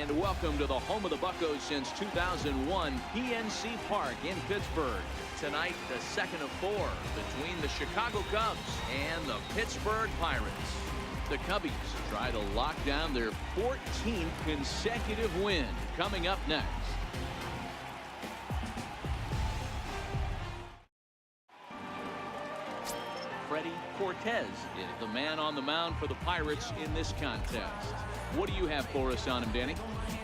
And welcome to the home of the Buccos since 2001, PNC Park in Pittsburgh. Tonight, the second of 4 between the Chicago Cubs and the Pittsburgh Pirates. The Cubbies try to lock down their 14th consecutive win. Coming up next. Freddie Cortez is the man on the mound for the Pirates in this contest. What do you have for us on him, Danny?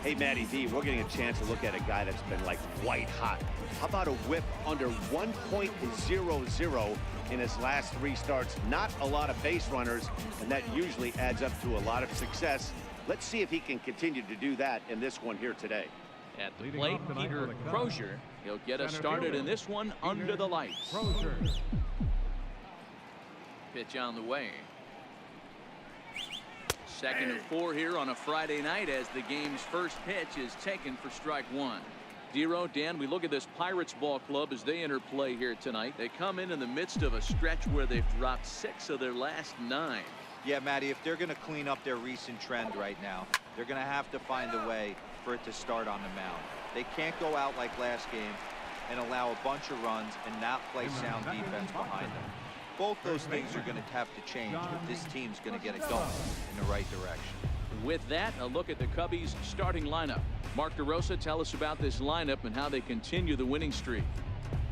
Hey, Matty D, we're getting a chance to look at a guy that's been like white hot. How about a whip under 1.00 in his last 3 starts? Not a lot of base runners, and that usually adds up to a lot of success. Let's see if he can continue to do that in this one here today. At the plate, Peter Crozier. He'll get us started in this one under the lights. Pitch on the way. Second of 4 here on a Friday night as the game's first pitch is taken for strike 1. Dero, Dan, we look at this Pirates ball club as they enter play here tonight. They come in the midst of a stretch where they've dropped 6 of their last 9. Yeah, Matty, if they're going to clean up their recent trend right now, they're going to have to find a way for it to start on the mound. They can't go out like last game and allow a bunch of runs and not play sound defense behind them. Both those things are going to have to change if this team's going to get it going in the right direction. With that, a look at the Cubbies starting lineup. Mark DeRosa, tell us about this lineup and how they continue the winning streak.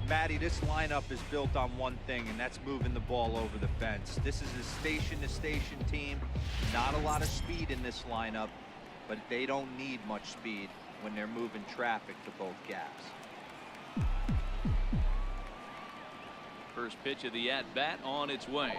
Matty, this lineup is built on one thing, and that's moving the ball over the fence. This is a station-to-station team. Not a lot of speed in this lineup, but they don't need much speed when they're moving traffic to both gaps. First pitch of the at-bat on its way.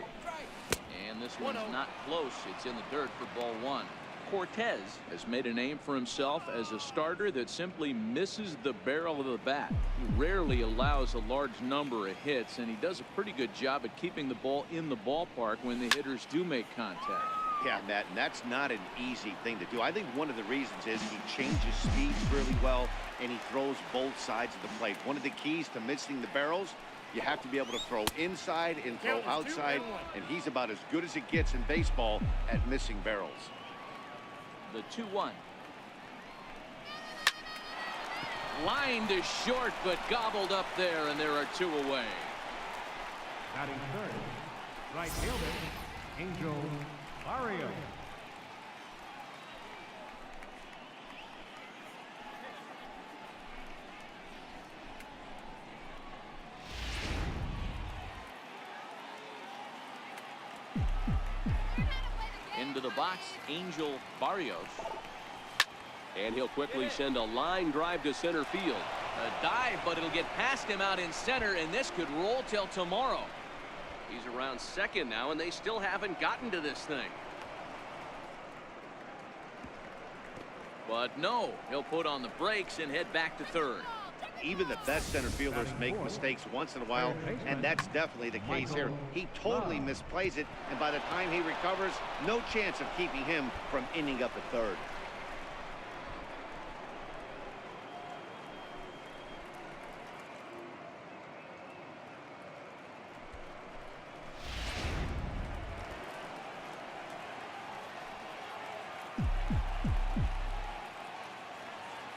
And this one's not close. It's in the dirt for ball 1. Cortez has made a name for himself as a starter that simply misses the barrel of the bat. He rarely allows a large number of hits, and he does a pretty good job at keeping the ball in the ballpark when the hitters do make contact. Yeah, Matt, and that's not an easy thing to do. I think one of the reasons is he changes speeds really well, and he throws both sides of the plate. One of the keys to missing the barrels, you have to be able to throw inside and throw outside, and he's about as good as it gets in baseball at missing barrels. The 2-1. Line to short, but gobbled up there, and there are 2 away. Batting third, right fielder, Angel Barrios. Into the box, Angel Barrios. And he'll quickly send a line drive to center field. A dive, but it'll get past him out in center, and this could roll till tomorrow. He's around second now, and they still haven't gotten to this thing. But no, he'll put on the brakes and head back to third. Even the best center fielders make mistakes once in a while, and that's definitely the case here. He totally misplays it, and by the time he recovers, no chance of keeping him from ending up at third.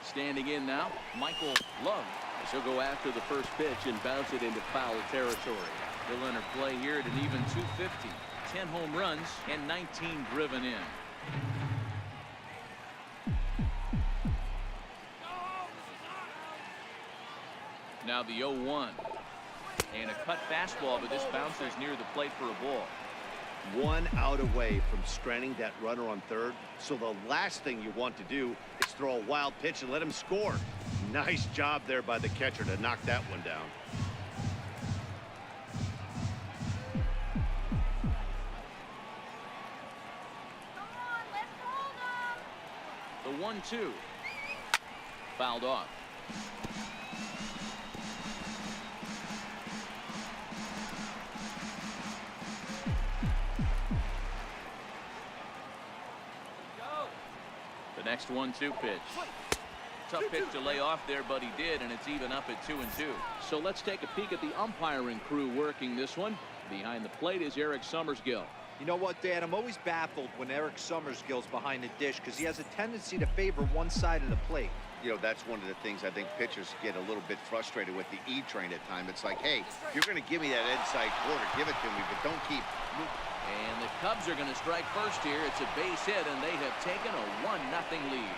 Standing in now, Michael Love. As he'll go after the first pitch and bounce it into foul territory. He'll enter play here at an even 250. 10 home runs and 19 driven in. Now the 0-1. And a cut fastball, but this bounces near the plate for a ball. 1 out away from stranding that runner on third. So the last thing you want to do is throw a wild pitch and let him score. Nice job there by the catcher to knock that one down. The 1-2. Fouled off. The next 1-2 pitch. Tough pitch to lay off there, but he did, and it's even up at 2-2. So let's take a peek at the umpiring crew working this one. Behind the plate is Eric Summersgill. You know what, Dan? I'm always baffled when Eric Summersgill's behind the dish because he has a tendency to favor one side of the plate. You know, that's one of the things I think pitchers get a little bit frustrated with the E-train at times. It's like, hey, if you're going to give me that inside quarter, give it to me, but don't keep... And the Cubs are going to strike first here. It's a base hit, and they have taken a 1-0 lead.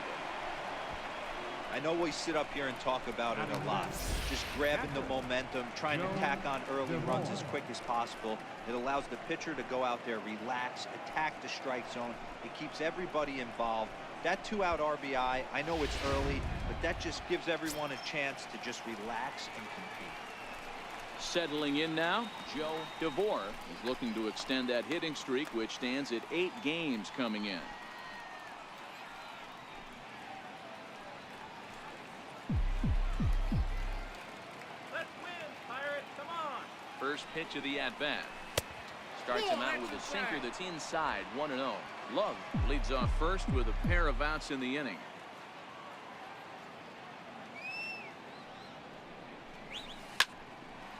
I know we sit up here and talk about it a lot. Just grabbing the momentum, trying to tack on early runs as quick as possible. It allows the pitcher to go out there, relax, attack the strike zone. It keeps everybody involved. That 2-out RBI, I know it's early, but that just gives everyone a chance to just relax and compete. Settling in now, Joe DeVore is looking to extend that hitting streak, which stands at 8 games coming in. Let's win, Pirates, come on. First pitch of the at-bat. Starts him out with a sinker that's inside, 1-0. Love leads off first with a pair of outs in the inning.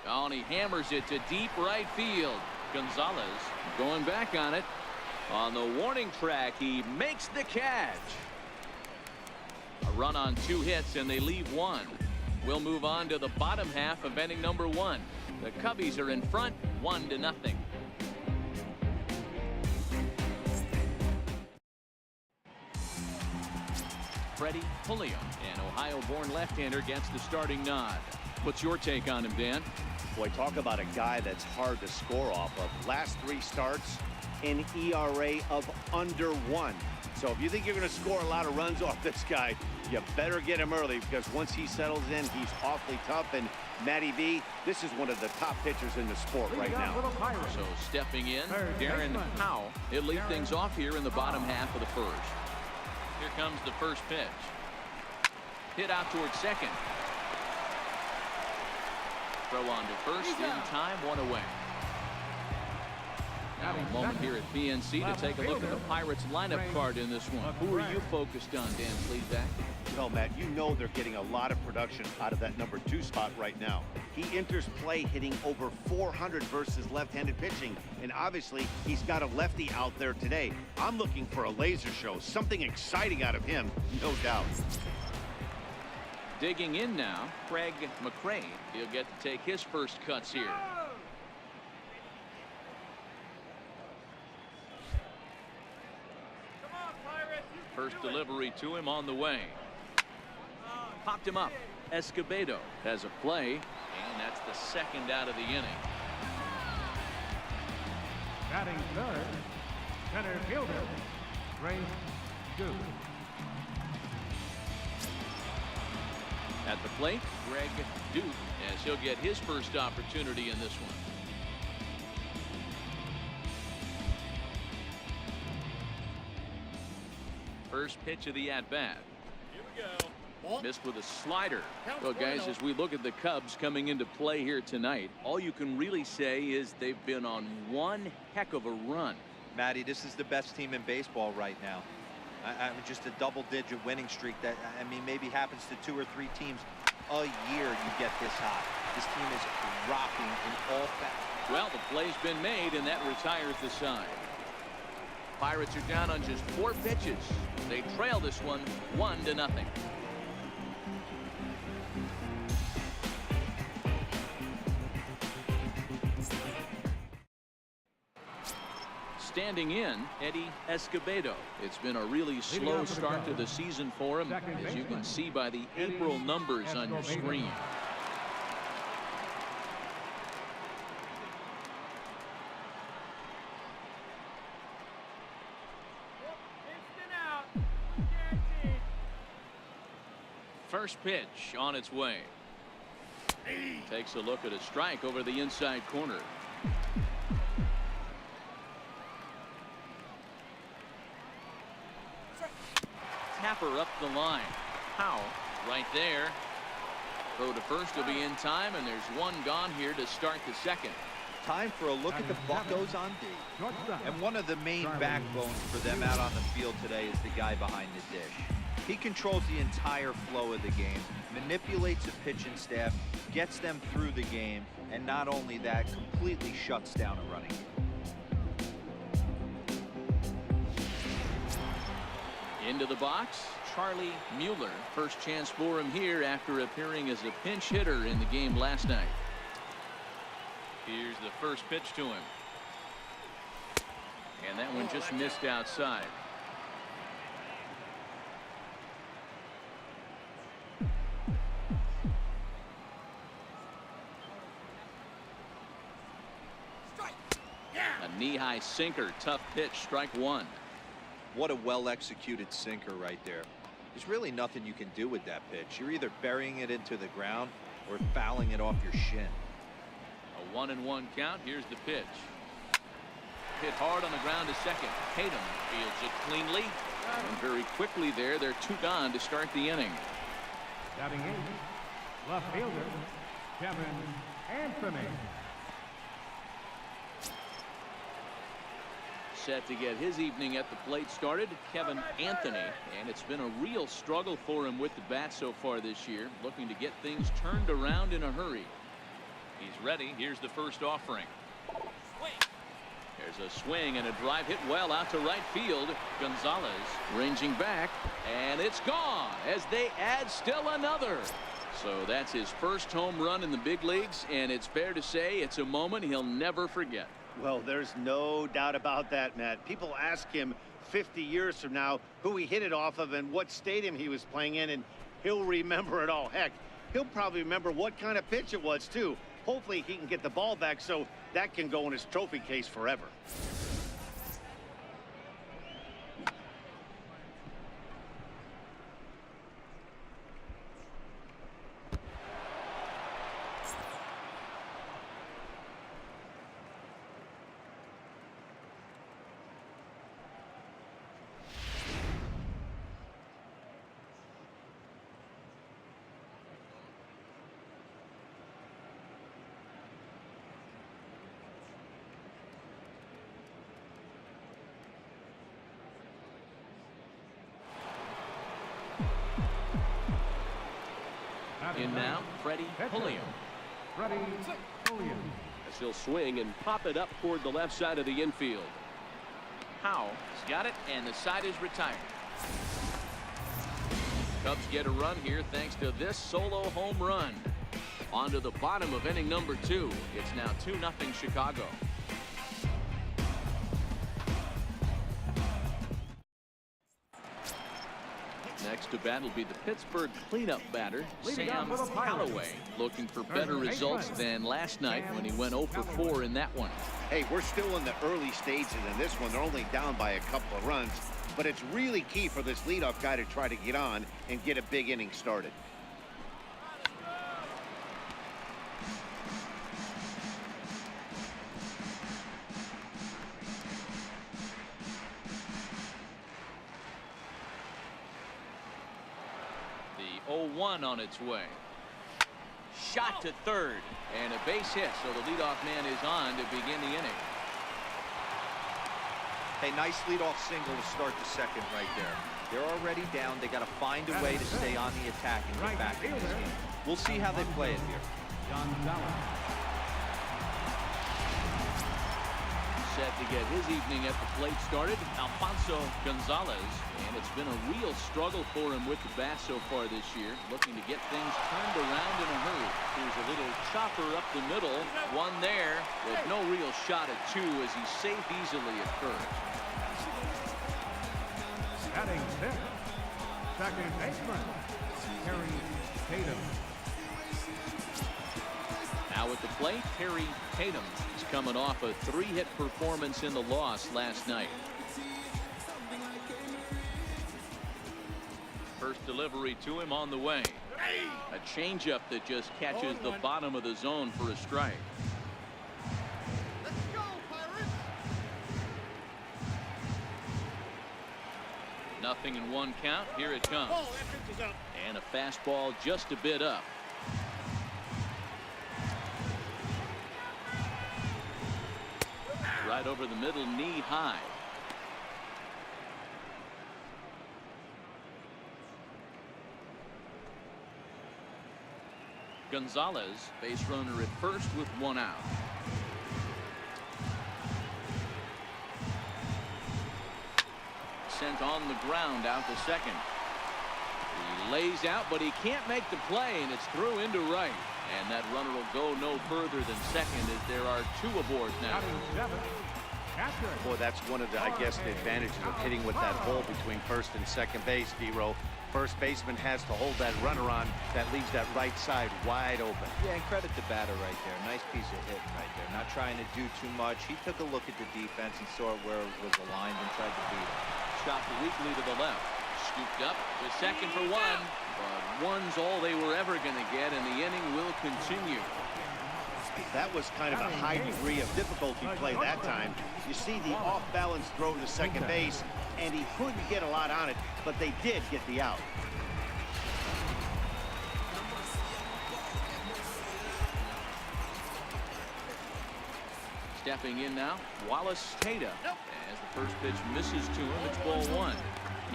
Oh, and he hammers it to deep right field. Gonzalez going back on it. On the warning track, he makes the catch. A run on 2 hits, and they leave 1. We'll move on to the bottom half of inning number 1. The Cubbies are in front, 1-0. Freddy Pulliam, an Ohio-born left-hander, gets the starting nod. What's your take on him, Dan? Boy, talk about a guy that's hard to score off of. Last 3 starts, an ERA of under 1. So if you think you're going to score a lot of runs off this guy, you better get him early, because once he settles in, he's awfully tough. And Matty V, this is one of the top pitchers in the sport right now. So stepping in, Darren Howe. He'll lead things off here in the bottom half of the first. Here comes the first pitch. Hit out towards second. Throw on to first in time, 1 away. Now a moment here at PNC to take a look at the Pirates lineup card in this one. Who are you focused on, Dan Plesac? Well, Matt, you know they're getting a lot of production out of that number 2 spot right now. He enters play hitting over 400 versus left-handed pitching, and obviously he's got a lefty out there today. I'm looking for a laser show, something exciting out of him, no doubt. Digging in now, Craig McRae. He'll get to take his first cuts here. First delivery to him on the way. Popped him up. Escobedo has a play, and that's the second out of the inning. Batting third, center fielder, Ray Duke. At the plate, Greg Duke, as he'll get his first opportunity in this one. First pitch of the at-bat. Here we go. Missed with a slider. Well, guys, as we look at the Cubs coming into play here tonight, all you can really say is they've been on one heck of a run. Matty, this is the best team in baseball right now. I mean, just a double-digit winning streak that, I mean, maybe happens to 2 or 3 teams a year. You get this hot. This team is rocking in all facets. Well, the play's been made, and that retires the side. Pirates are down on just 4 pitches. They trail this one 1-0. Standing in, Eddie Escobedo. It's been a really slow start to the season for him, as you can see by the April numbers on your screen. First pitch on its way. Takes a look at a strike over the inside corner. Tapper up the line. Howe right there. Throw to first will be in time, and there's one gone here to start the second. Time for a look at the Buccos on D. And one of the main backbones for them out on the field today is the guy behind the dish. He controls the entire flow of the game, manipulates the pitching staff, gets them through the game, and not only that, completely shuts down a running game. Into the box, Charlie Mueller. First chance for him here after appearing as a pinch hitter in the game last night. Here's the first pitch to him. And that one just missed outside. A knee-high sinker, tough pitch, strike one. What a well-executed sinker right there. There's really nothing you can do with that pitch. You're either burying it into the ground or fouling it off your shin. A 1-1 count. Here's the pitch. Hit hard on the ground to second. Tatum fields it cleanly. And very quickly there, they're two gone to start the inning. Batting eighth, left fielder, Kevin Anthony. Set to get his evening at the plate started, Kevin Anthony, and it's been a real struggle for him with the bat so far this year, looking to get things turned around in a hurry. He's ready. Here's the first offering. There's a swing and a drive hit well out to right field. Gonzalez ranging back, and it's gone as they add still another. So that's his first home run in the big leagues, and it's fair to say it's a moment he'll never forget. Well, there's no doubt about that, Matt. People ask him 50 years from now who he hit it off of and what stadium he was playing in, and he'll remember it all. Heck, he'll probably remember what kind of pitch it was, too. Hopefully he can get the ball back so that can go in his trophy case forever. In now, Freddy Pulliam. Freddy Pulliam. As he'll swing and pop it up toward the left side of the infield. Howe has got it, and the side is retired. Cubs get a run here thanks to this solo home run. On to the bottom of inning number 2. It's now 2-0 Chicago. Next to bat will be the Pittsburgh cleanup batter, Sam Callaway, looking for better results than last night when he went 0 for 4 in that one. Hey, we're still in the early stages in this one. They're only down by a couple of runs, but it's really key for this leadoff guy to try to get on and get a big inning started. The 0-1 on its way. Shot to third, and a base hit, so the leadoff man is on to begin the inning. Hey, nice leadoff single to start the second right there. They're already down. They got to find a way to stay on the attack and get back in this game. We'll see how they play it here. Set to get his evening at the plate started, Alfonso Gonzalez, and it's been a real struggle for him with the bat so far this year, looking to get things turned around in a hurry. Here's a little chopper up the middle, one there, with no real shot at 2 as he's safe easily at first. Batting 6th, second baseman, Terry Tatum. Now at the plate, Terry Tatum is coming off a 3-hit performance in the loss last night. First delivery to him on the way. A changeup that just catches the bottom of the zone for a strike. Let's go, Pirates! 0-1 count. Here it comes. Oh, that pitch is up. And a fastball just a bit up. Right over the middle, knee high. Gonzalez, base runner at first with 1 out. Sent sent on the ground out to second. He lays out, but he can't make the play, and it's through into right. And that runner will go no further than second as there are 2 aboard now. Boy, that's one of the, I guess, the advantages of hitting with that hole between first and second base, D-Row. First baseman has to hold that runner on. That leaves that right side wide open. Yeah, and credit the batter right there. Nice piece of hitting right there. Not trying to do too much. He took a look at the defense and saw where it was aligned and tried to beat it. Shot weakly to the left. Scooped up to second for 1. But 1's all they were ever going to get, and the inning will continue. That was kind of a high degree of difficulty play that time. You see the off-balance throw to second base, and he couldn't get a lot on it, but they did get the out. Stepping in now, Wallace Tata. As the first pitch misses to him, it's ball 1.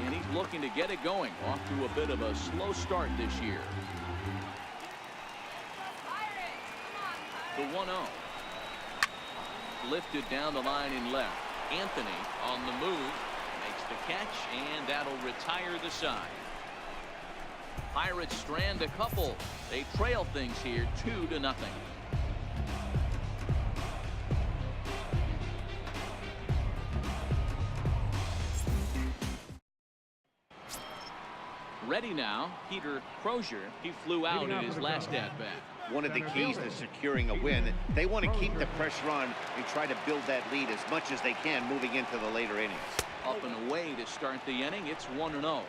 And he's looking to get it going. Off to a bit of a slow start this year. The 1-0. Lifted down the line in left. Anthony on the move. Makes the catch, and that'll retire the side. Pirates strand a couple. They trail things here 2-0. Ready now, Peter Crozier. He flew out in his last at-bat. One of the keys to securing a win, they want to keep the pressure on and try to build that lead as much as they can moving into the later innings. Up and away to start the inning. It's 1-0.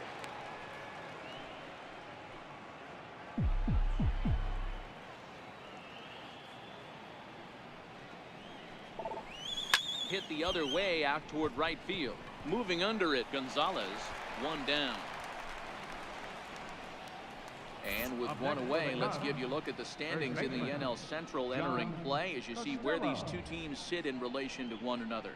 Hit the other way out toward right field. Moving under it, Gonzalez. 1 down. And with 1 away, let's give you a look at the standings in the NL Central entering play as you see where these 2 teams sit in relation to one another.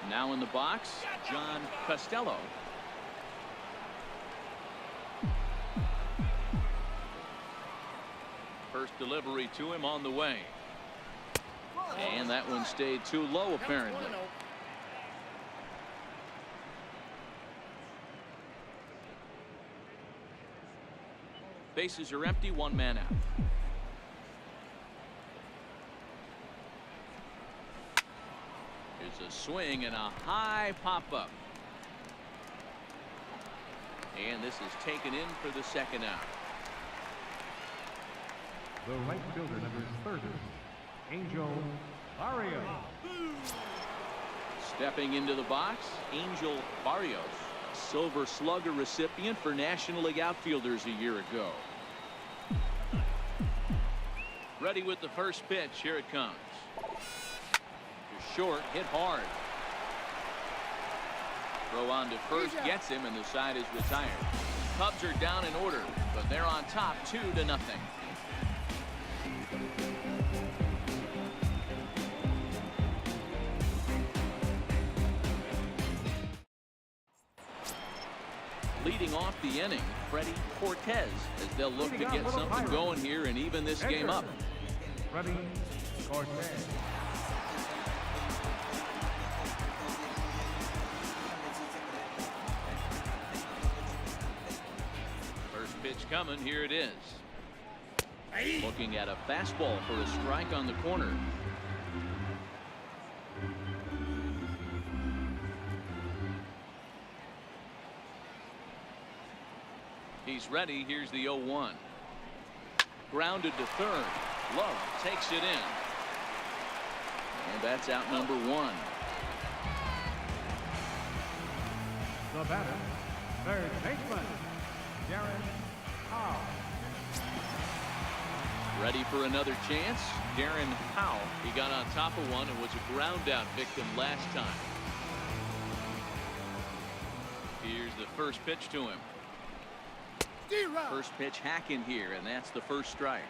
Now in the box, John Costello. First delivery to him on the way. And that one stayed too low, apparently. Bases are empty, 1 man out. Here's a swing and a high pop-up. And this is taken in for the second out. The right fielder, number 30, Angel Barrios. Stepping into the box, Angel Barrios, Silver Slugger recipient for National League outfielders a year ago. Ready with the first pitch. Here it comes. To short, hit hard. Throw on to first, gets him, and the side is retired. Cubs are down in order, but they're on top 2-0. Leading off the inning, Freddie Cortez, as they'll look to get something going here and even this game up. Freddie Cortez. First pitch coming, here it is. Looking at a fastball for a strike on the corner. He's ready. Here's the 0-1. Grounded to third. Love takes it in. And that's out number 1. The batter, third baseman, Darren Howe. Ready for another chance. Darren Howe. He got on top of one and was a ground out victim last time. Here's the first pitch to him. First pitch hack in here, and that's the first strike.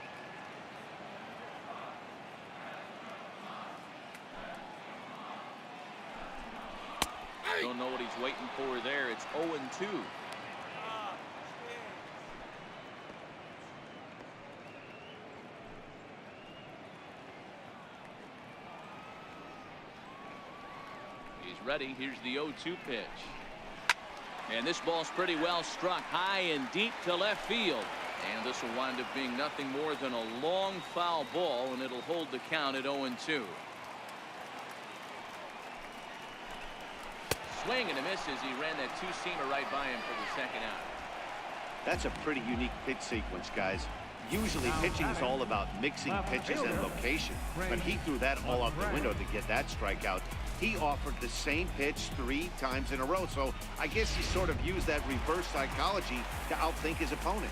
Don't know what he's waiting for there. It's 0-2. ready. Here's the 0-2 pitch. And this ball's pretty well struck high and deep to left field. And this will wind up being nothing more than a long foul ball, and it'll hold the count at 0-2. Swing and a miss as he ran that two-seamer right by him for the second out. That's a pretty unique pitch sequence, guys. Usually pitching is all about mixing pitches and location, but he threw that all out the window to get that strikeout. He offered the same pitch 3 times in a row, so I guess he sort of used that reverse psychology to outthink his opponent.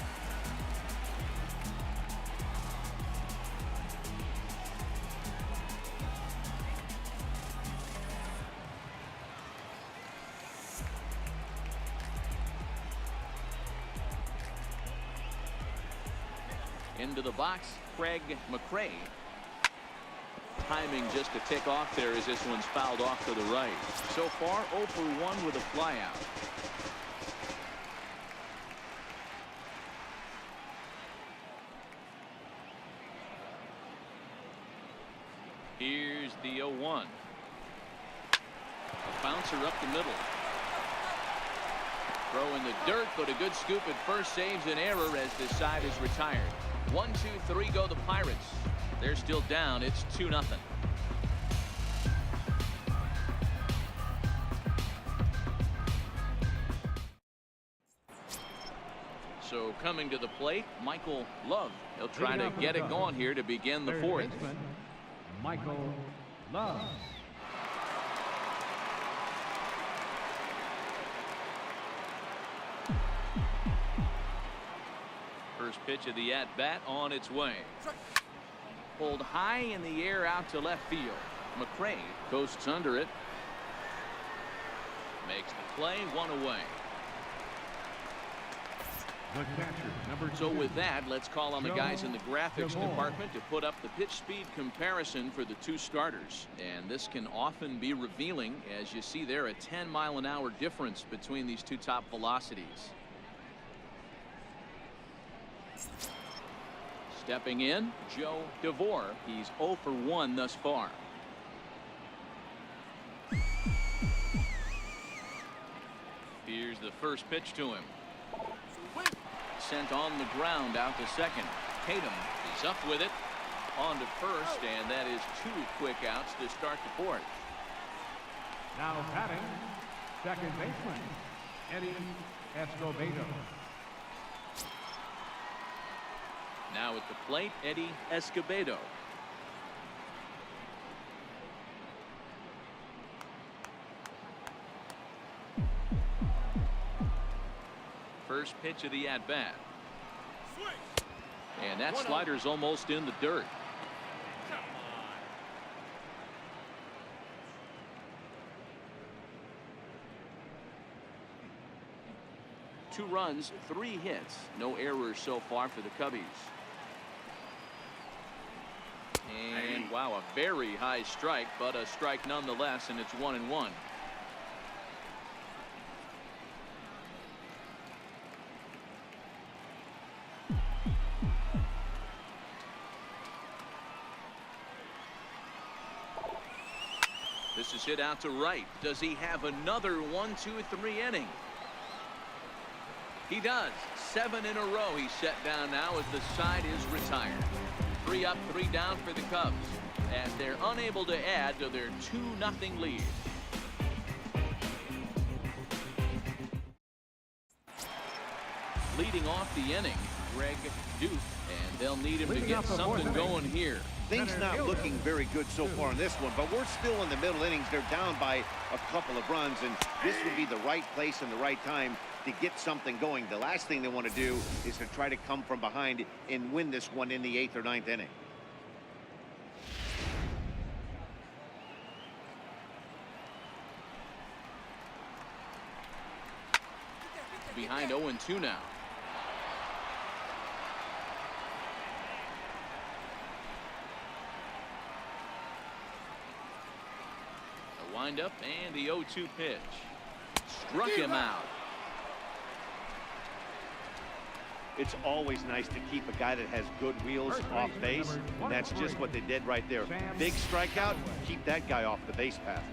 Into the box, Craig McRae. Timing just to tick off there as this one's fouled off to the right. So far, 0 for 1 with a flyout. Here's the 0-1. A bouncer up the middle. Throw in the dirt, but a good scoop at first saves an error as this side is retired. 1, 2, 3 go the Pirates. They're still down. It's 2-0. So coming to the plate, Michael Love. He'll try to get it going here to begin the fourth. Michael Love. First pitch of the at-bat on its way. Pulled high in the air out to left field. McRae coasts under it. Makes the play, 1 away. The catcher, number 2. So with that, let's call on the guys in the graphics department to put up the pitch speed comparison for the 2 starters. And this can often be revealing, as you see there, a 10-mile-an-hour difference between these 2 top velocities. Stepping in, Joe DeVore. He's 0 for 1 thus far. Here's the first pitch to him. Sent on the ground out to second. Tatum is up with it. On to first, and that is 2 quick outs to start the fourth. Now batting, second baseman, Eddie Escobedo. Now at the plate, Eddie Escobedo. First pitch of the at-bat. And that slider's almost in the dirt. Two runs, 3 hits. No errors so far for the Cubbies. And wow, a very high strike, but a strike nonetheless, and it's 1-1. This is hit out to right. Does he have another 1, 2, 3 inning? He does. 7 in a row he's set down now as the side is retired. 3 up, 3 down for the Cubs, and they're unable to add to their 2-0 lead. Leading off the inning, Greg Duke, and they'll need him to get something going here. Things not looking very good so far in this one, but we're still in the middle innings. They're down by a couple of runs, and this would be the right place and the right time to get something going. The last thing they want to do is to try to come from behind and win this one in the 8th or 9th inning. Behind 0-2 now. A windup and the 0-2 pitch. Struck him out. It's always nice to keep a guy that has good wheels off base, and that's just what they did right there. Big strikeout, keep that guy off the base path.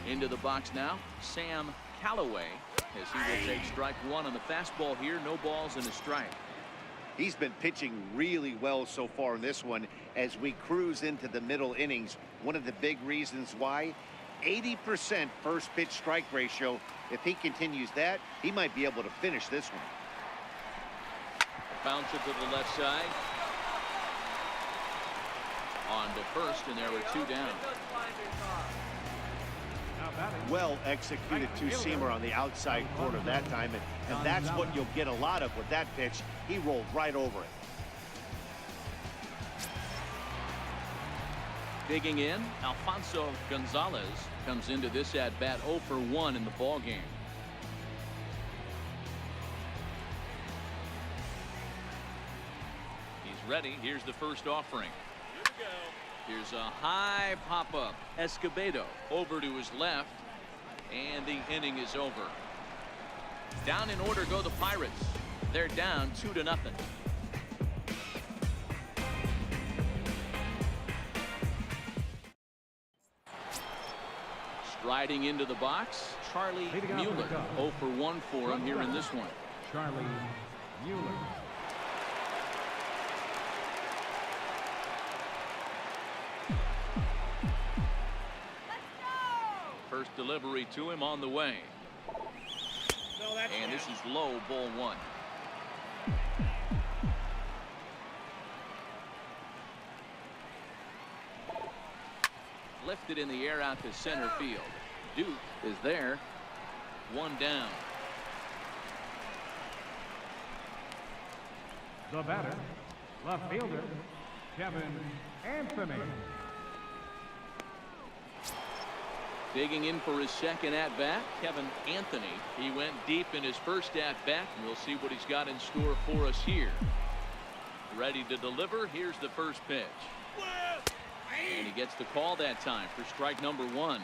Into the box now, Sam Callaway, as he will take strike one on the fastball here. No balls and a strike. He's been pitching really well so far in this one as we cruise into the middle innings. One of the big reasons why, 80% first pitch strike ratio. If he continues that, he might be able to finish this one. Bounce it to the left side. On to first, and there were two down. Well executed two-seamer on the outside corner that time, and that's what you'll get a lot of with that pitch. He rolled right over it. Digging in, Alfonso Gonzalez comes into this at bat 0 for 1 in the ball game. He's ready. Here's the first offering. Here we go. Here's a high pop-up. Escobedo over to his left, and the inning is over. Down in order go the Pirates. They're down 2-0. Striding into the box, Charlie Mueller. 0 for 1 for him here in this one. Charlie Mueller. First delivery to him on the way. No, that's And this is low, ball one. Lifted in the air out to center field. Duke is there. One down. The batter, left fielder, Kevin Anthony. Digging in for his second at-bat, Kevin Anthony. He went deep in his first at-bat, and we'll see what he's got in store for us here. Ready to deliver. Here's the first pitch. And he gets the call that time for strike number one.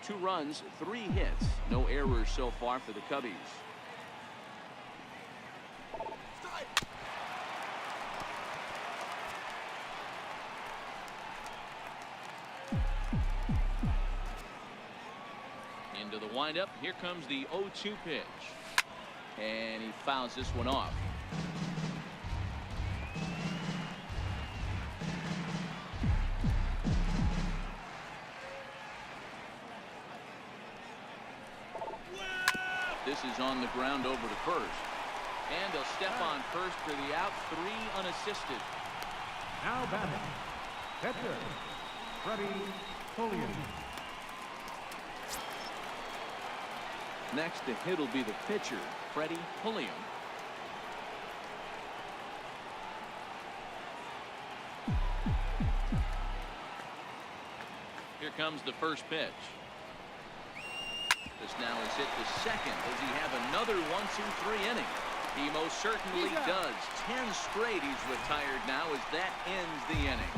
Two runs, 3 hits, no errors so far for the Cubbies. Into the windup. Here comes the 0-2 pitch. And he fouls this one off. This is on the ground over to first. And they'll step on first for the out. 3 unassisted. Now batting, pitcher, Freddy Pulliam. Next to hit will be the pitcher, Freddy Pulliam. Here comes the first pitch. This now is hit to second. Does he have another 1-2-3 inning? He most certainly does. 10 straight he's retired now as that ends the inning.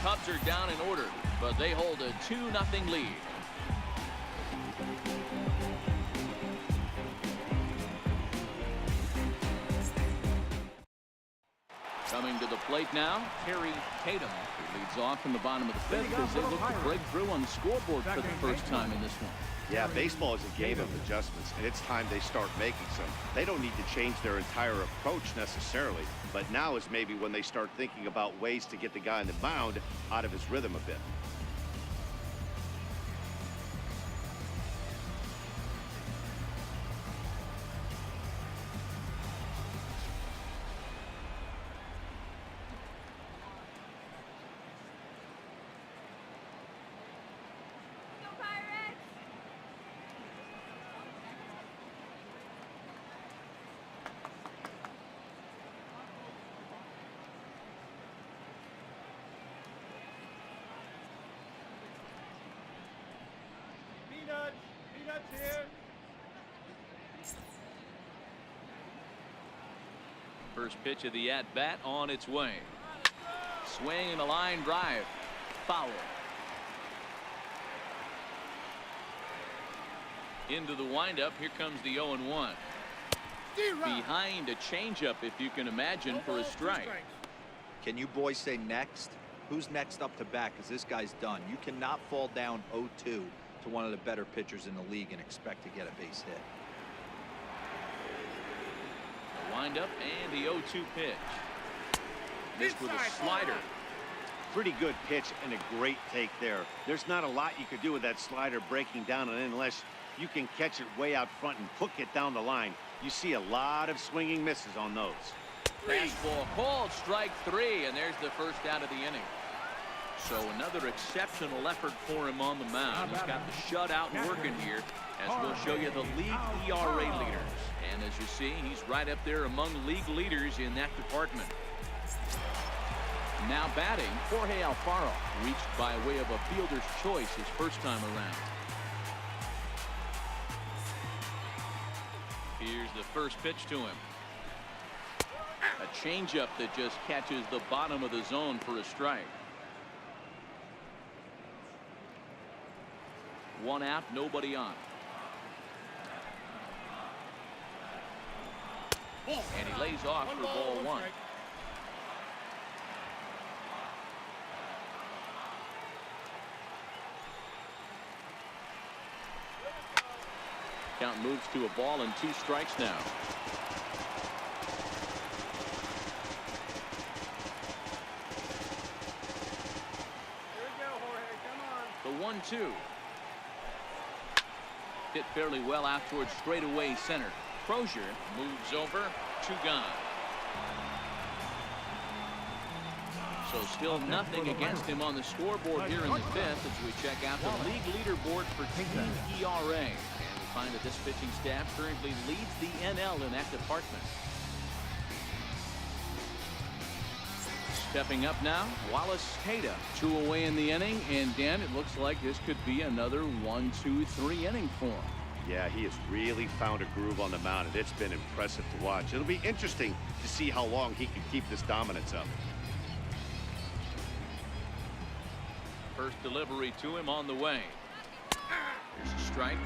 Cubs are down in order, but they hold a 2-0 lead. Coming to the plate now, Terry Tatum, who leads off in the bottom of the 5th as they look to break through on the scoreboard for the first time in this one. Yeah, baseball is a game of adjustments, and it's time they start making some. They don't need to change their entire approach necessarily, but now is maybe when they start thinking about ways to get the guy on the mound out of his rhythm a bit. Peanuts here. First pitch of the at-bat on its way. Swing and a line drive. Foul. Into the windup. Here comes the 0-1. behind a changeup, if you can imagine, for a strike. Can you boys say next? Who's next up to bat? Because this guy's done. You cannot fall down 0-2 to one of the better pitchers in the league and expect to get a base hit. The windup and the 0-2 pitch. Missed with a slider. Pretty good pitch and a great take there. There's not a lot you could do with that slider breaking down, and unless you can catch it way out front and hook it down the line, you see a lot of swinging misses on those. Fastball called, strike 3, and there's the first out of the inning. So another exceptional effort for him on the mound. He's got the shutout working here, as we'll show you the league ERA leaders. And as you see, he's right up there among league leaders in that department. Now batting, Jorge Alfaro, reached by way of a fielder's choice his first time around. Here's the first pitch to him. A changeup that just catches the bottom of the zone for a strike. One out, nobody on. And he lays off for ball 1. Count moves to a ball and 2 strikes now. Here we go, Jorge. Come on. The 1-2. Hit fairly well out towards straightaway center. Crozier moves over, 2 gone. So still nothing against him on the scoreboard here in the 5th as we check out the league leaderboard for team ERA. And we find that this pitching staff currently leads the NL in that department. Stepping up now, Wallace Tata, 2 away in the inning, and Dan, it looks like this could be another 1-2-3 inning for him. Yeah, he has really found a groove on the mound, and it's been impressive to watch. It'll be interesting to see how long he can keep this dominance up. First delivery to him on the way. There's a strike.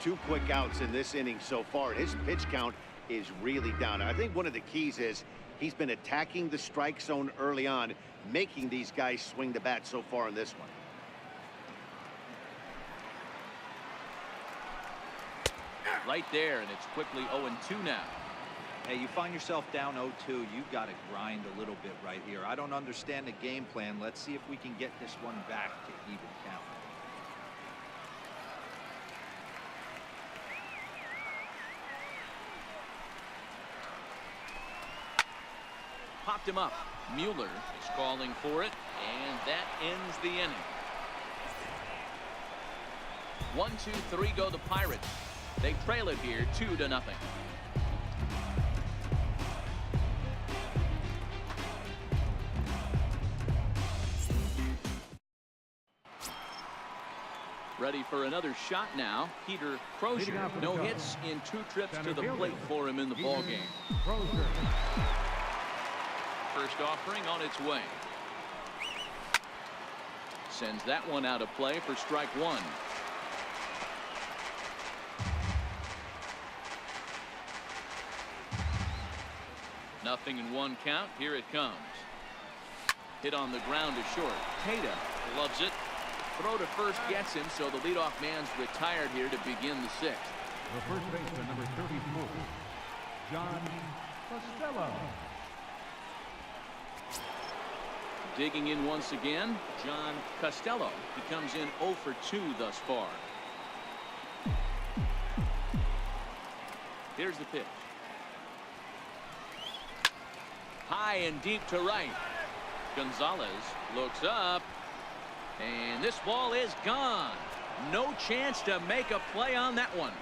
2 quick outs in this inning so far. His pitch count is really down. I think one of the keys is he's been attacking the strike zone early on, making these guys swing the bat so far in this one. Right there, and it's quickly 0-2 now. Hey, you find yourself down 0-2, you've got to grind a little bit right here. I don't understand the game plan. Let's see if we can get this one back to even count. Popped him up. Mueller is calling for it, and that ends the inning. 1-2-3 go the Pirates. They trail it here 2-0. Ready for another shot now. Peter Crozier. No hits in 2 trips to the plate for him in the ballgame. First offering on its way. Sends that one out of play for strike 1. Nothing in 1 count. Here it comes. Hit on the ground to short. Tata loves it. Throw to first gets him, so the leadoff man's retired here to begin the 6th. The first baseman, number 34, John Costello. Digging in once again, John Costello. He comes in 0 for 2 thus far. Here's the pitch. High and deep to right. Gonzalez looks up. And this ball is gone. No chance to make a play on that one.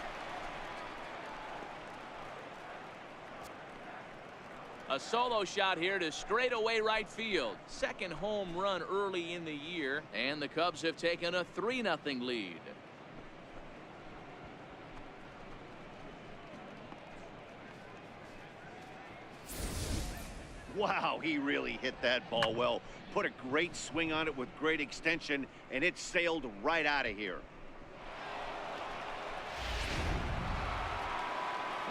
A solo shot here to straightaway right field. Second home run early in the year, and the Cubs have taken a 3-0 lead. Wow, he really hit that ball well. Put a great swing on it with great extension, and it sailed right out of here.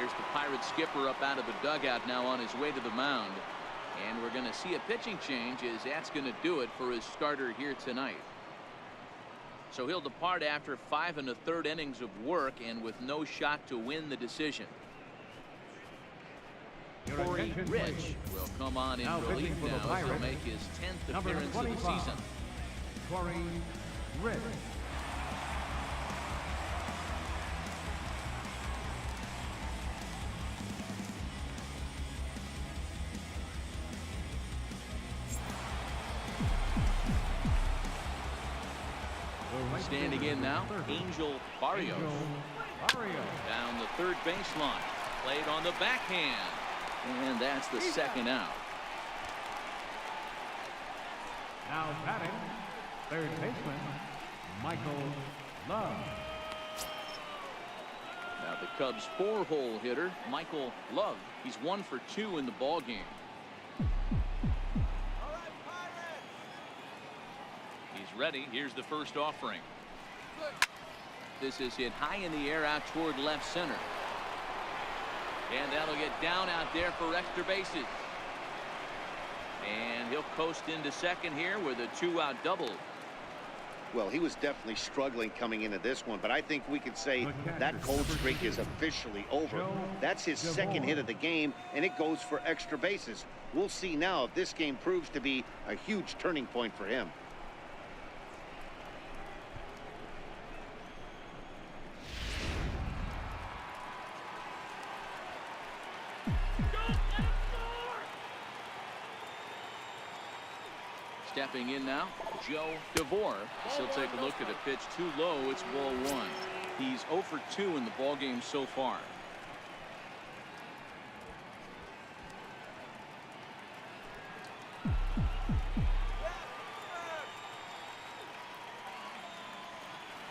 Here's the Pirates skipper up out of the dugout now on his way to the mound. And we're going to see a pitching change, as that's going to do it for his starter here tonight. So he'll depart after 5 1/3 innings of work and with no shot to win the decision. Corey Rich will come on in relief now as he'll make his 10th appearance of the season. Corey Rich. Standing in now, Angel Barrios. Down the third baseline. Played on the backhand. And that's the second out. Now batting, third baseman, Michael Love. Now the Cubs' 4-hole hitter, Michael Love. He's 1 for 2 in the ball game. He's ready. Here's the first offering. This is hit high in the air out toward left center. And that'll get down out there for extra bases. And he'll coast into second here with a 2-out double. Well, he was definitely struggling coming into this one, but I think we could say that cold streak is officially over. That's his second hit of the game, and it goes for extra bases. We'll see now if this game proves to be a huge turning point for him. Stepping in now, Joe DeVore. He'll take a look at a pitch too low. It's ball 1. He's 0 for 2 in the ball game so far.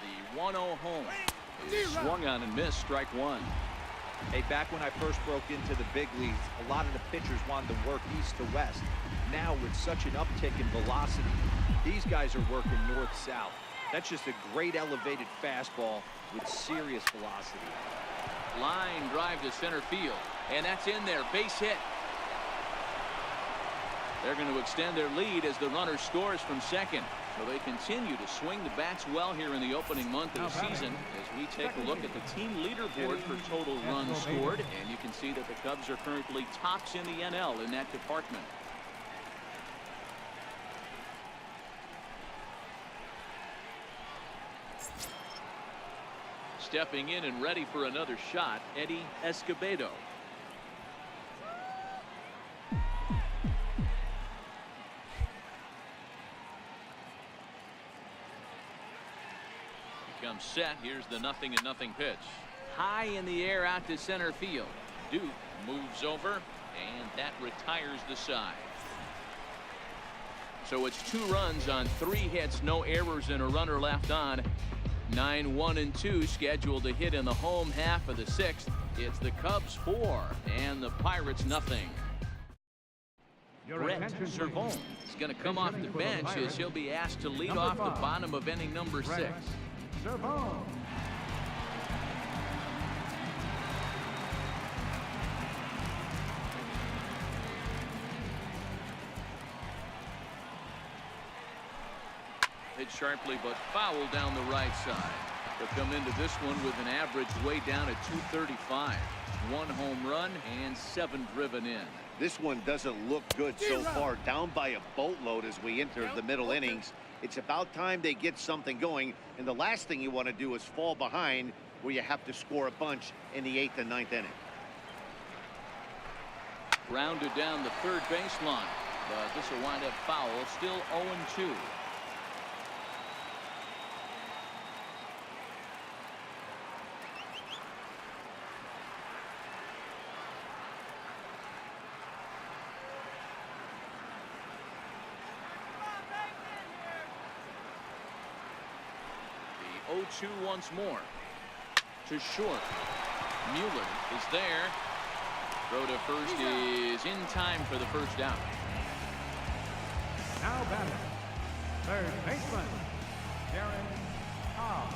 The 1-0 home is swung on and missed. Strike 1. Hey, back when I first broke into the big leagues, a lot of the pitchers wanted to work east to west. Now, with such an uptick in velocity, these guys are working north-south. That's just a great elevated fastball with serious velocity. Line drive to center field, and that's in there. Base hit. They're going to extend their lead as the runner scores from second. So they continue to swing the bats well here in the opening month of the season as we take a look at the team leaderboard for total runs scored. And you can see that the Cubs are currently tops in the NL in that department. Stepping in and ready for another shot, Eddie Escobedo. Comes set. Here's the 0-0 pitch. High in the air out to center field. Duke moves over, and that retires the side. So it's 2 runs on 3 hits, no errors, and a runner left on. 9, 1, and 2 scheduled to hit in the home half of the 6th. It's the Cubs 4 and the Pirates 0. Brett Servone is going to come off the bench as he'll be asked to lead off the bottom of inning number 6. Servone. Hit sharply but foul down the right side. They'll come into this one with an average way down at 235. 1 home run and 7 driven in. This one doesn't look good so far. Down by a boatload as we enter the middle innings. It's about time they get something going, and the last thing you want to do is fall behind where you have to score a bunch in the 8th and 9th inning. Grounded down the third baseline, but this will wind up foul. Still 0-2. The 0-2 once more. To short. Mueller is there. Throw to first is in time for the first out. Now batting, third baseman, Darren Cobb.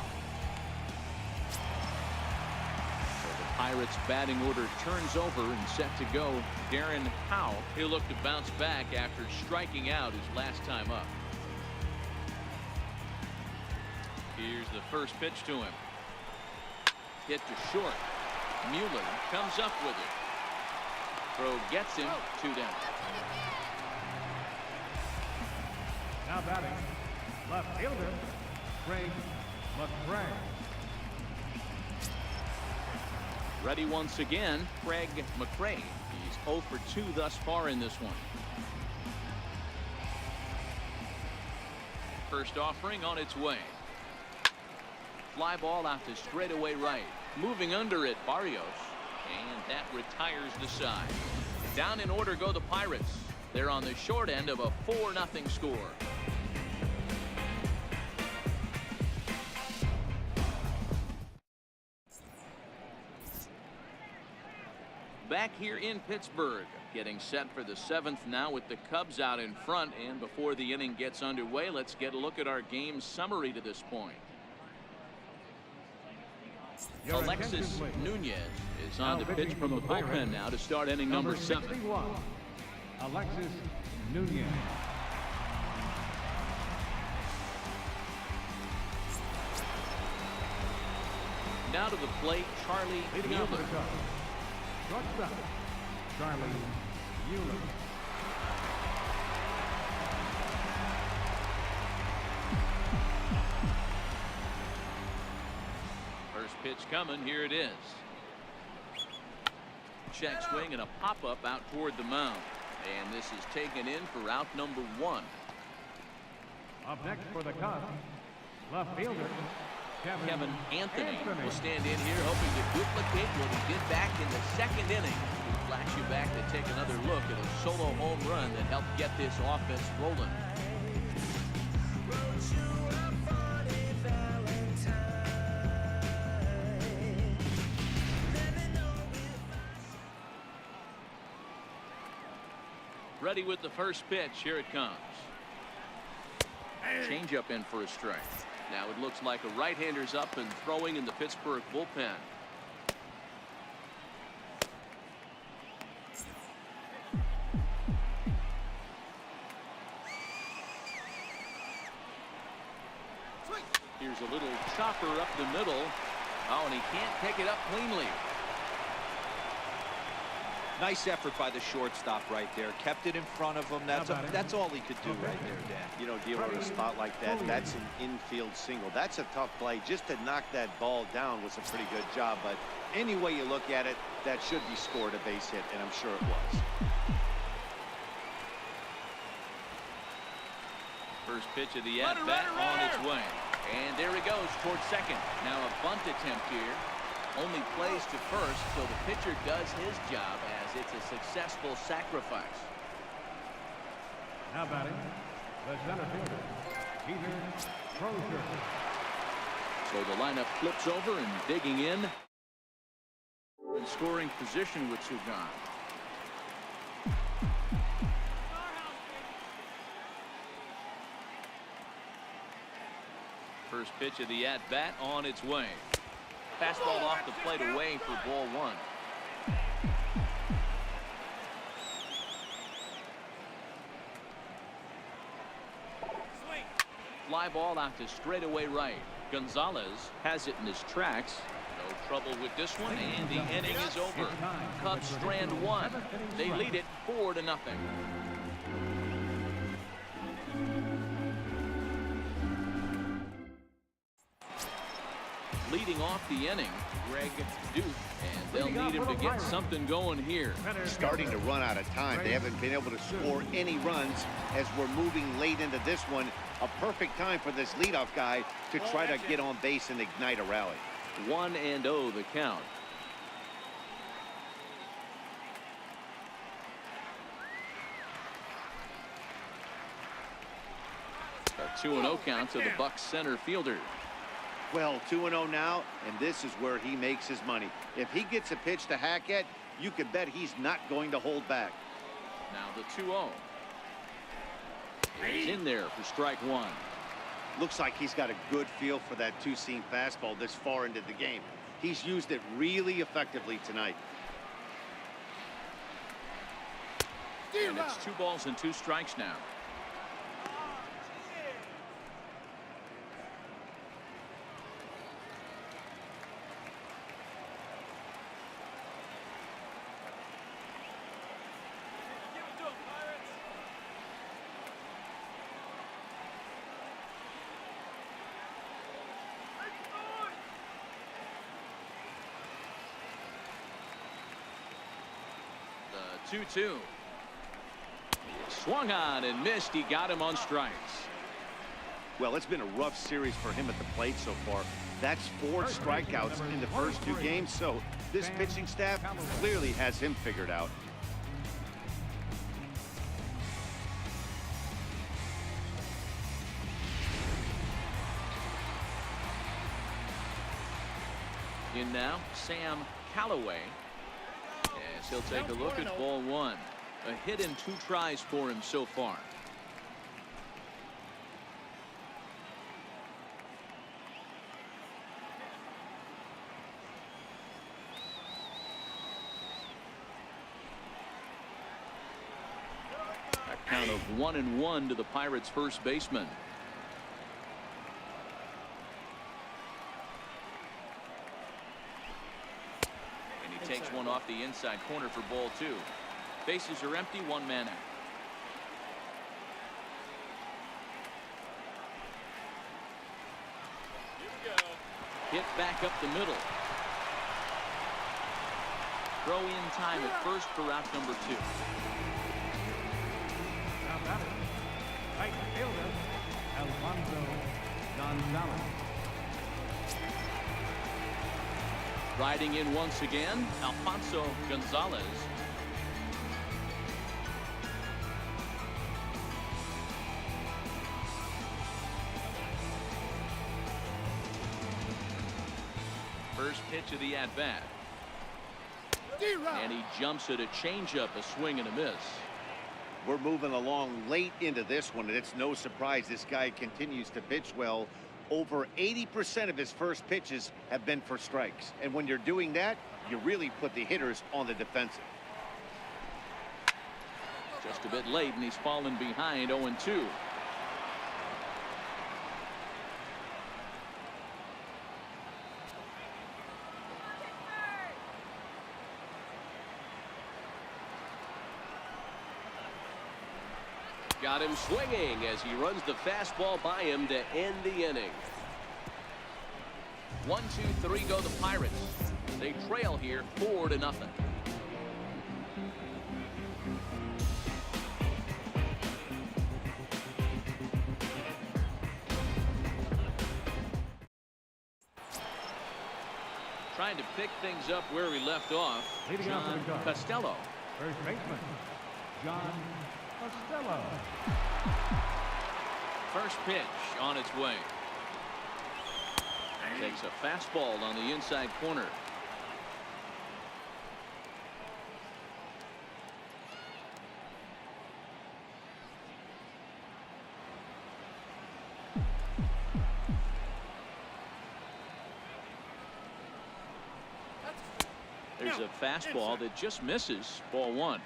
So the Pirates batting order turns over and set to go. Darren Howe, he'll look to bounce back after striking out his last time up. Here's the first pitch to him. Hit to short. Mueller comes up with it. Throw gets him 2 down. Now batting, left fielder, Craig McCray. Ready once again, Craig McCray. He's 0 for 2 thus far in this one. First offering on its way. Fly ball out to straightaway right. Moving under it, Barrios. And that retires the side. Down in order go the Pirates. They're on the short end of a 4-0 score. Back here in Pittsburgh, getting set for the 7th now with the Cubs out in front. And before the inning gets underway, let's get a look at our game summary to this point. Alexis Nunez is on to pitch from the bullpen now to start inning number 7. Alexis Nunez. Now to the plate, Charlie Mueller. Shortstop, Charlie Mueller. First pitch coming. Here it is. Check swing and a pop-up out toward the mound. And this is taken in for out number 1. Up next for the Cubs, left fielder, Kevin Anthony will stand in here hoping to duplicate what he did back in the 2nd inning. We'll flash you back to take another look at a solo home run that helped get this offense rolling. Ready with the first pitch. Here it comes. Changeup in for a strike. Now it looks like a right-hander's up and throwing in the Pittsburgh bullpen. Here's a little chopper up the middle. Oh, and he can't pick it up cleanly. Nice effort by the shortstop right there. Kept it in front of him. That's all he could do right there, Dan. You know, dealing with a spot like that, that's an infield single. That's a tough play. Just to knock that ball down was a pretty good job. But any way you look at it, that should be scored a base hit, and I'm sure it was. First pitch of the at-bat on its way. And there he goes towards second. Now a bunt attempt here. Only plays to first, so the pitcher does his job as it's a successful sacrifice. Now batting, the center fielder, Peter Crozier. So the lineup flips over and digging in scoring position with Sugan. First pitch of the at-bat on its way. Fastball off the plate away for ball 1. Fly ball out to straightaway right. Gonzalez has it in his tracks. No trouble with this one, and the inning is over. Cubs strand 1. They lead it 4-0. Leading off the inning, Greg Duke, and they'll need him to get something going here. Starting to run out of time. They haven't been able to score any runs as we're moving late into this one. A perfect time for this leadoff guy to try to get on base and ignite a rally. 1-0 the count. A 2-0 count to the Bucs center fielder. Well, 2-0 now, and this is where he makes his money. If he gets a pitch to Hackett, you can bet he's not going to hold back. Now the 2-0. He's in there for strike 1. Looks like he's got a good feel for that two-seam fastball this far into the game. He's used it really effectively tonight. And it's 2 balls and 2 strikes now. The 2-2. Swung on and missed. He got him on strikes. Well, it's been a rough series for him at the plate so far. That's 4 strikeouts in the first 2 games, so this pitching staff clearly has him figured out. In now, Sam Callaway. Yes, he'll take a look at ball 1. A hit in 2 tries for him so far. A count of 1-1 to the Pirates' first baseman. And he takes one off the inside corner for ball 2. Bases are empty, 1 man out. Here we go. Hit back up the middle. Throw in time at first for out number 2. Now batting, right fielder, Alfonso Gonzalez. Riding in once again, Alfonso Gonzalez. First pitch of the at-bat. And he jumps at a changeup, a swing and a miss. We're moving along late into this one, and it's no surprise this guy continues to pitch well. Over 80% of his first pitches have been for strikes. And when you're doing that, you really put the hitters on the defensive. Just a bit late, and he's fallen behind 0-2. Got him swinging as he runs the fastball by him to end the inning. 1-2-3 go the Pirates. They trail here 4-0. Trying to pick things up where we left off. Leading off John with the Cubs. Costello. First baseman, John Costello. First pitch on its way. Takes a fastball on the inside corner. There's a fastball that just misses. Ball 1.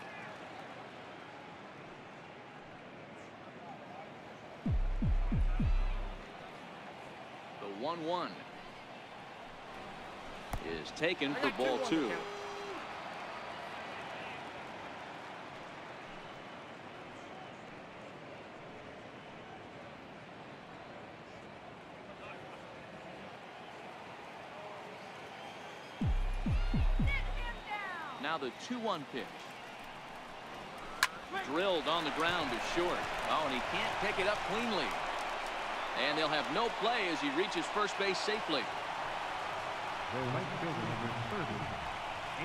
The 1-1 is taken for ball 2. Now the 2-1 pitch. Drilled on the ground to short. Oh, and he can't pick it up cleanly. And they'll have no play as he reaches first base safely. The right fielder, number 30,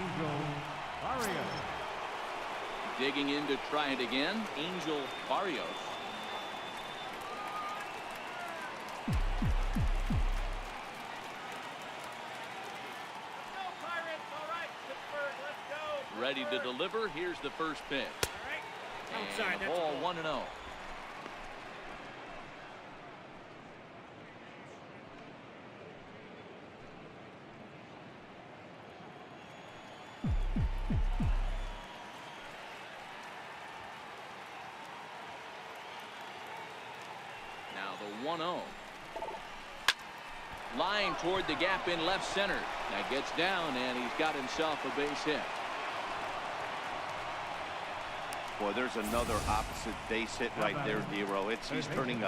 Angel Barrios. Digging in to try it again, Angel Barrios. Ready to deliver. Here's the first pitch. And the ball 1-0. 1-0. Line toward the gap in left center. That gets down, and he's got himself a base hit. Boy, there's another opposite base hit right there, Dero. He's turning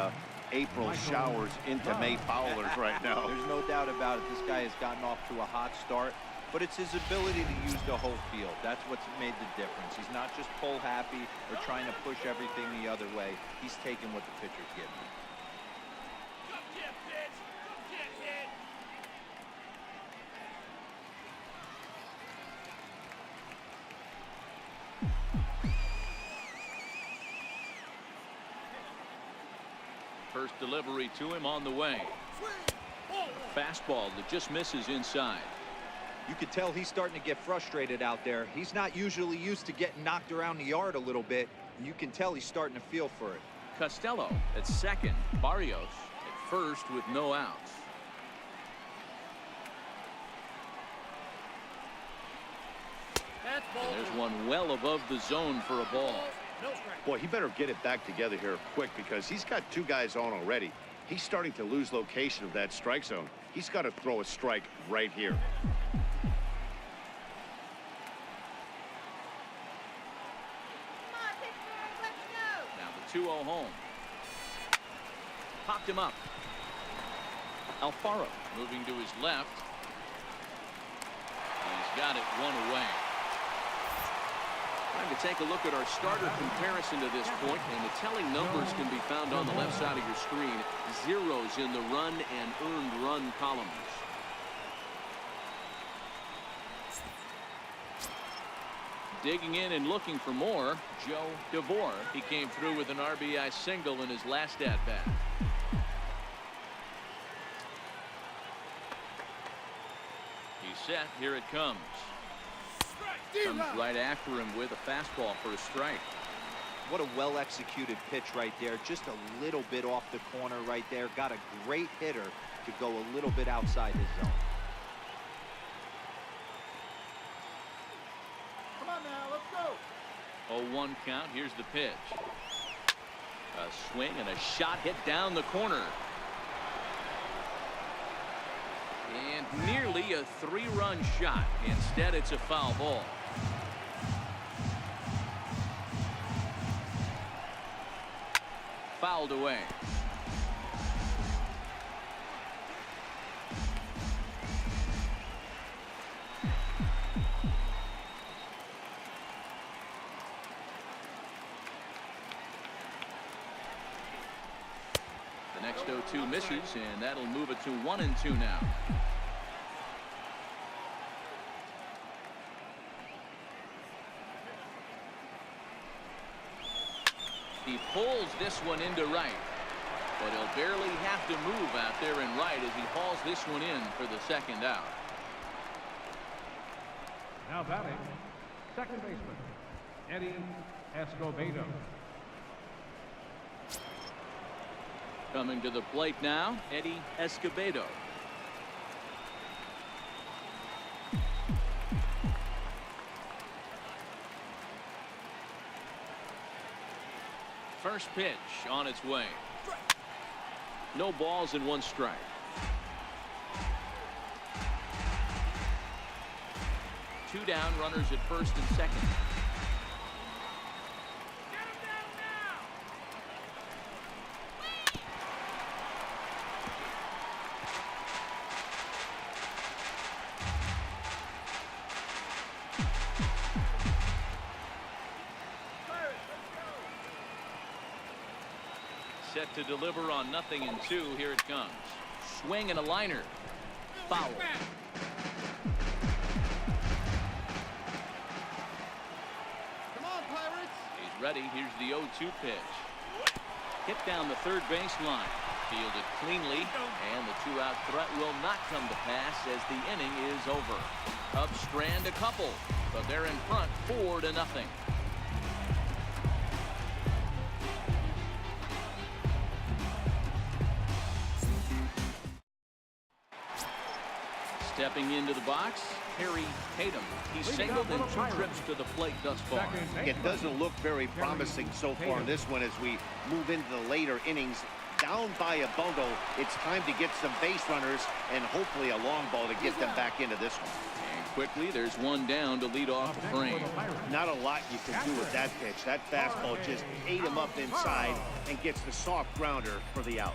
April showers into May Fowlers right now. There's no doubt about it. This guy has gotten off to a hot start, but it's his ability to use the whole field. That's what's made the difference. He's not just pull happy or trying to push everything the other way. He's taking what the pitcher's giving him. First delivery to him on the way. Fastball that just misses inside. You could tell he's starting to get frustrated out there. He's not usually used to getting knocked around the yard a little bit, and you can tell he's starting to feel for it. Costello at second. Barrios at first with no outs. And there's one well above the zone for a ball. Boy, he better get it back together here quick because he's got two guys on already. He's starting to lose location of that strike zone. He's got to throw a strike right here. Now the 2-0 home. Popped him up. Alfaro moving to his left. He's got it one away. Time to take a look at our starter comparison to this point, and the telling numbers can be found on the left side of your screen. Zeros in the run and earned run columns. Digging in and looking for more, Joe DeVore. He came through with an RBI single in his last at-bat. He's set. Here it comes. Comes right after him with a fastball for a strike. What a well-executed pitch right there. Just a little bit off the corner right there. Got a great hitter to go a little bit outside his zone. Come on now, let's go. 0-1 count. Here's the pitch. A swing and a shot hit down the corner. And nearly a 3-run shot. Instead, it's a foul ball. Fouled away. The next 0-2 misses, and that'll move it to 1-2 now. He pulls this one into right, but he'll barely have to move out there in right as he hauls this one in for the second out. Now batting, second baseman, Eddie Escobedo. Coming to the plate now, Eddie Escobedo. First pitch on its way. No balls and 1 strike. Two down, runners at first and second. Get him down now. Set to deliver on 0-2. Here it comes. Swing and a liner. Foul. Come on, Pirates. He's ready. Here's the 0-2 pitch. Hit down the third baseline. Fielded cleanly, and the 2-out threat will not come to pass as the inning is over. Cubs strand a couple, but they're in front 4-0. Stepping into the box, Harry Tatum. He's singled in 2 trips to the plate thus far. It doesn't look very promising so far in this one as we move into the later innings. down by a bundle. It's time to get some base runners and hopefully a long ball to get them back into this one. And quickly, there's one down to lead off the frame. Not a lot you can do with that pitch. That fastball just ate him up inside and gets the soft grounder for the out.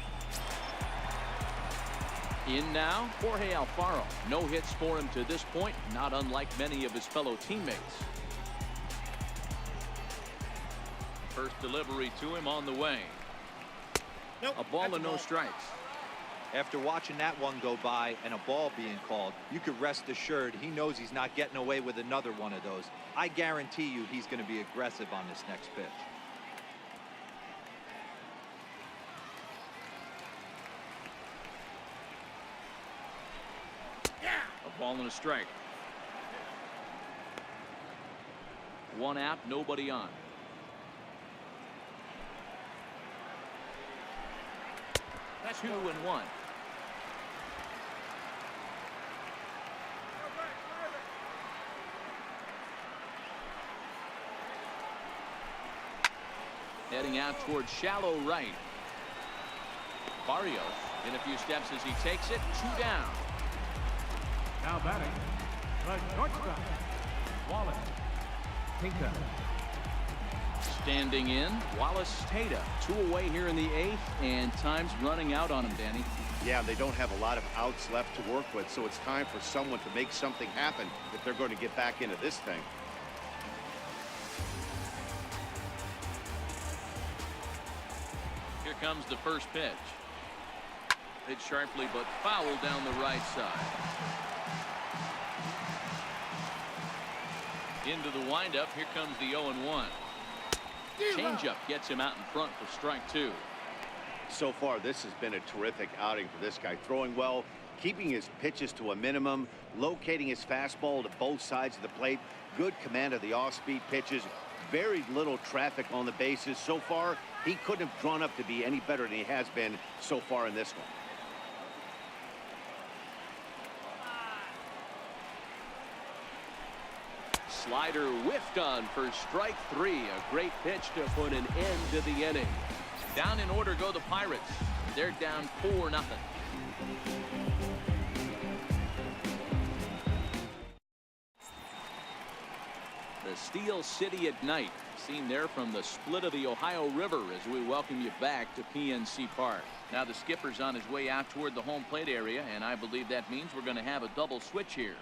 In now, Jorge Alfaro. No hits for him to this point, not unlike many of his fellow teammates. First delivery to him on the way. A ball and no strikes. After watching that one go by and a ball being called, you could rest assured he knows he's not getting away with another one of those. I guarantee you he's going to be aggressive on this next pitch. A ball and a strike. One out, nobody on. That's 2-1. Heading out towards shallow right. Barrios in a few steps as he takes it. 2 down. Now batting, the shortstop, Wallace Tata. Standing in, Wallace Tata. 2 away here in the 8th, and time's running out on him, Danny. Yeah, they don't have a lot of outs left to work with, so it's time for someone to make something happen if they're going to get back into this thing. Here comes the first pitch. Hit sharply, but foul down the right side. Into the windup. Here comes the 0-1. Changeup gets him out in front for strike 2. So far, this has been a terrific outing for this guy. Throwing well, keeping his pitches to a minimum, locating his fastball to both sides of the plate, good command of the off-speed pitches, very little traffic on the bases. So far, he couldn't have drawn up to be any better than he has been so far in this one. Slider whiffed on for strike 3. A great pitch to put an end to the inning. Down in order go the Pirates. They're down 4-0. The Steel City at night, seen there from the split of the Ohio River as we welcome you back to PNC Park. Now the skipper's on his way out toward the home plate area, and I believe that means we're going to have a double switch here.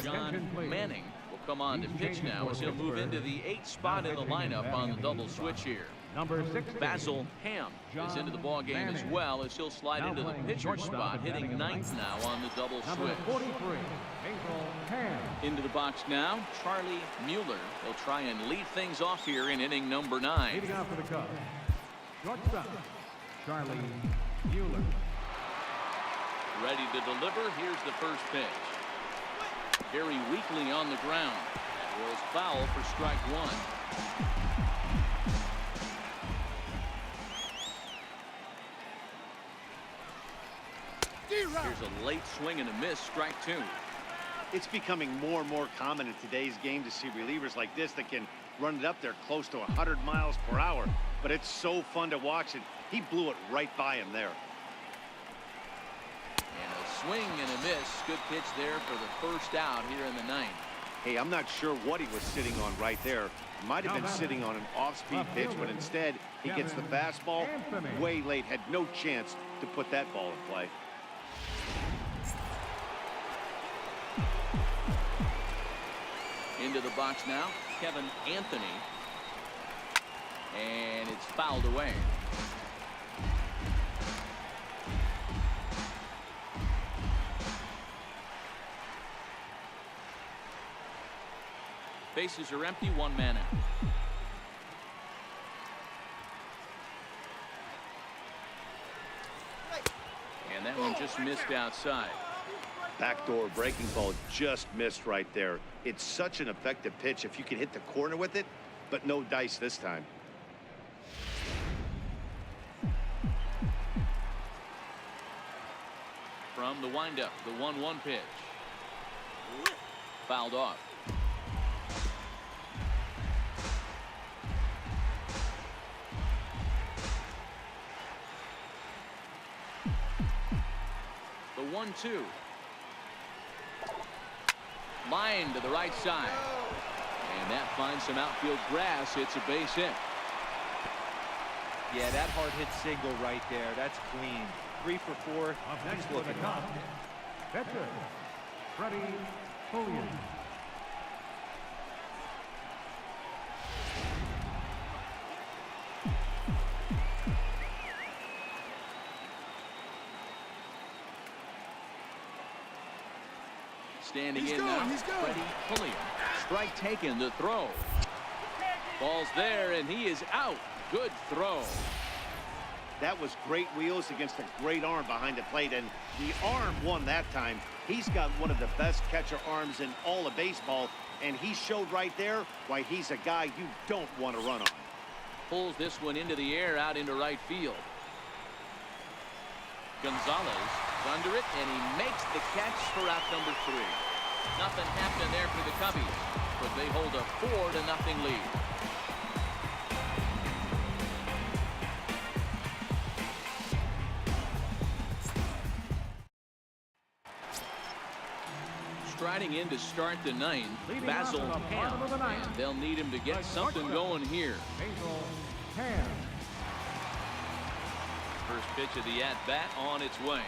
John Manning will come on to pitch now as he'll move into the 8th spot in the lineup on the double switch here. Number 6. Basil Ham is into the ball game as well as he'll slide into the pitcher's spot, hitting 9th now on the double Number switch. 43. Basil Ham. Into the box now, Charlie Mueller. He'll try and lead things off here in inning number 9. Leading off for the Cubs, shortstop, Charlie Mueller. Ready to deliver. Here's the first pitch. Very weakly on the ground. That was foul for strike 1. Here's a late swing and a miss, strike 2. It's becoming more and more common in today's game to see relievers like this that can run it up there close to 100 miles per hour. But it's so fun to watch it. He blew it right by him there. And a swing and a miss. Good pitch there for the first out here in the 9th. Hey, I'm not sure what he was sitting on right there. Might have been sitting on an off-speed pitch, but instead he gets the fastball way late. Had no chance to put that ball in play. Into the box now, Kevin Anthony. And it's fouled away. Bases are empty, 1 man out. And that one just missed outside. Backdoor breaking ball just missed right there. It's such an effective pitch if you can hit the corner with it, but no dice this time. From the windup, the 1-1 pitch. Fouled off. 1-2. Line to the right side. And that finds some outfield grass. It's a base hit. Yeah, that hard hit single right there. That's clean. 3 for 4. Up next He's for the looking Cubs, up. catcher, Freddy Pulliam. Standing in now, Freddy Pulliam. Strike taken, the throw. Ball's there, and he is out. Good throw. That was great wheels against a great arm behind the plate, and the arm won that time. He's got one of the best catcher arms in all of baseball, and he showed right there why he's a guy you don't want to run on. Pulls this one into the air, out into right field. Gonzalez under it, and he makes the catch for out number 3. Nothing happened there for the Cubbies, but they hold a 4-0 lead. Striding in to start the 9th, Leading Basil off in the Ham, bottom of the 9th, and they'll need him to get the something shortstop, going here. Basil Ham. First pitch of the at-bat on its way.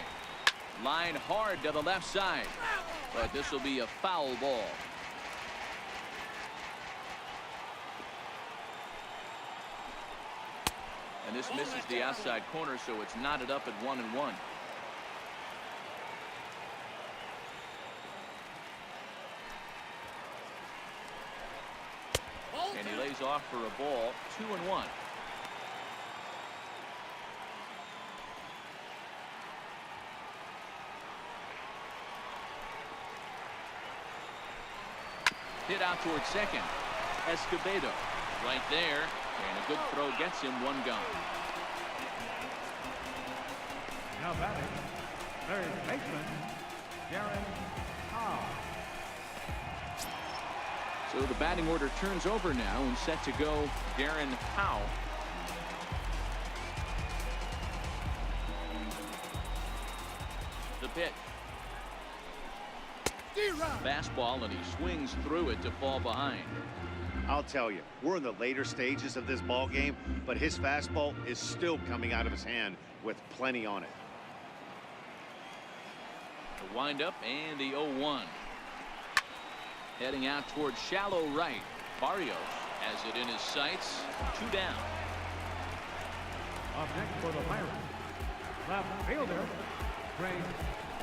Line hard to the left side, but this will be a foul ball. And this misses the outside corner, so it's knotted up at 1-1. And he lays off for a ball, 2-1. Hit out towards second. Escobedo right there, and a good throw gets him one gone. Now batting, third baseman, Darren Howe. So the batting order turns over now, and set to go Darren Howe. The pitch. Fastball, and he swings through it to fall behind. I'll tell you, we're in the later stages of this ball game, but his fastball is still coming out of his hand with plenty on it. The windup and the 0-1. Heading out towards shallow right. Barrios has it in his sights. 2 down. Up next for the Pirates, left fielder, Craig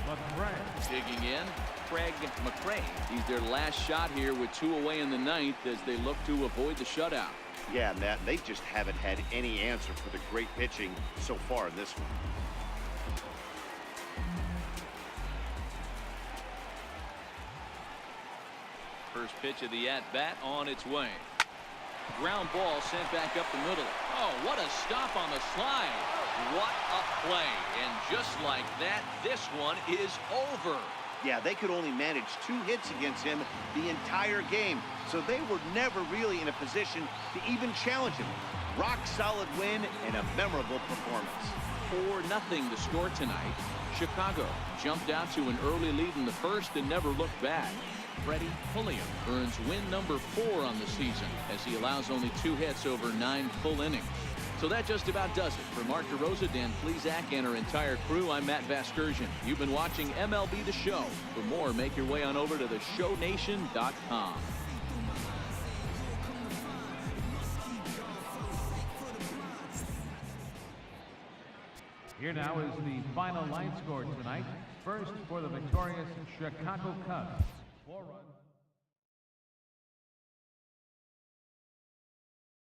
McRae. Digging in, Craig McRae. He's their last shot here with 2 away in the 9th as they look to avoid the shutout. Yeah, Matt, they just haven't had any answer for the great pitching so far in this one. First pitch of the at-bat on its way. Ground ball sent back up the middle. Oh, what a stop on the slide. What a play. And just like that, this one is over. Yeah, they could only manage 2 hits against him the entire game, so they were never really in a position to even challenge him. Rock solid win and a memorable performance. 4-0 the score tonight. Chicago jumped out to an early lead in the first and never looked back. Freddy Pulliam earns win number 4 on the season as he allows only 2 hits over 9 full innings. So that just about does it. For Mark DeRosa, Dan Plesac, and our entire crew, I'm Matt Vasgersian. You've been watching MLB The Show. For more, make your way on over to theshownation.com. Here now is the final line score tonight. First for the victorious Chicago Cubs. 4 runs.